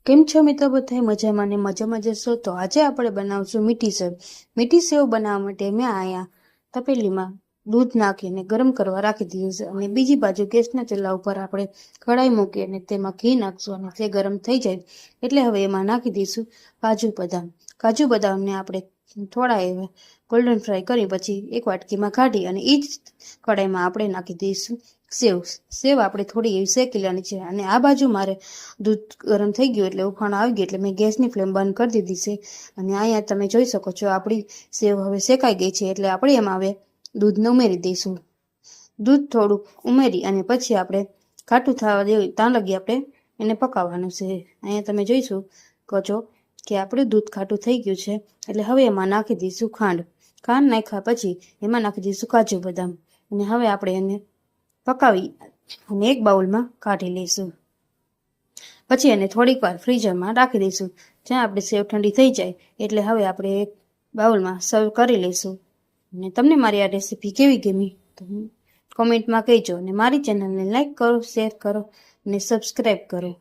કેમ છો મિત્રો? બધાય મજામાં ને મજામાં જશો? તો આજે આપણે બનાવશું મીઠી સેવ. મીઠી સેવ બનાવવા માટે મેં અહીંયા તપેલીમાં દૂધ નાખીને ગરમ કરવા રાખી દીધું છે અને બીજી બાજુ ગેસના ચૂલા ઉપર આપણે કઢાઈ મૂકી અને તેમાં ઘી નાખશું અને તે ગરમ થઈ જાય એટલે હવે એમાં નાખી દઈશું કાજુ બદામ. કાજુ બદામને આપણે થોડા એવા ગોલ્ડન ફ્રાય કરી પછી એક વાટકીમાં કાઢી અને એ જ કઢાઈમાં આપણે નાખી દઈશું સેવ આપણે થોડી એવી શેકી લેવાની છે. અને આ બાજુ મારે દૂધ ગરમ થઈ ગયું એટલે ઉફાણ આવી ગયું એટલે મેં ગેસની ફ્લેમ બંધ કરી દીધી છે. અને અહીંયા તમે જોઈ શકો છો આપણી સેવ હવે શેકાઈ ગઈ છે એટલે આપણે એમાં હવે દૂધને ઉમેરી દઈશું. દૂધ થોડુંક ઉમેરી અને પછી આપણે ખાટું થવા દેવું ત્યાં લગી આપણે એને પકાવવાનું છે. અહીંયા તમે જોઈશું કહો કે આપણું દૂધ ખાટું થઈ ગયું છે એટલે હવે એમાં નાખી દઈશું ખાંડ. ખાંડ નાખ્યા પછી એમાં નાખી દઈશું કાજુ બદામ અને હવે આપણે એને પકાવી અને એક બાઉલમાં કાઢી લઈશું. પછી એને થોડીક વાર ફ્રીઝરમાં રાખી દઈશું જ્યાં આપણી સેવ ઠંડી થઈ જાય એટલે હવે આપણે એક બાઉલમાં સર્વ કરી લઈશું. અને તમને મારી આ રેસીપી કેવી ગમી તો કોમેન્ટમાં કહેજો અને મારી ચેનલને લાઈક કરો, શેર કરો અને સબસ્ક્રાઈબ કરો.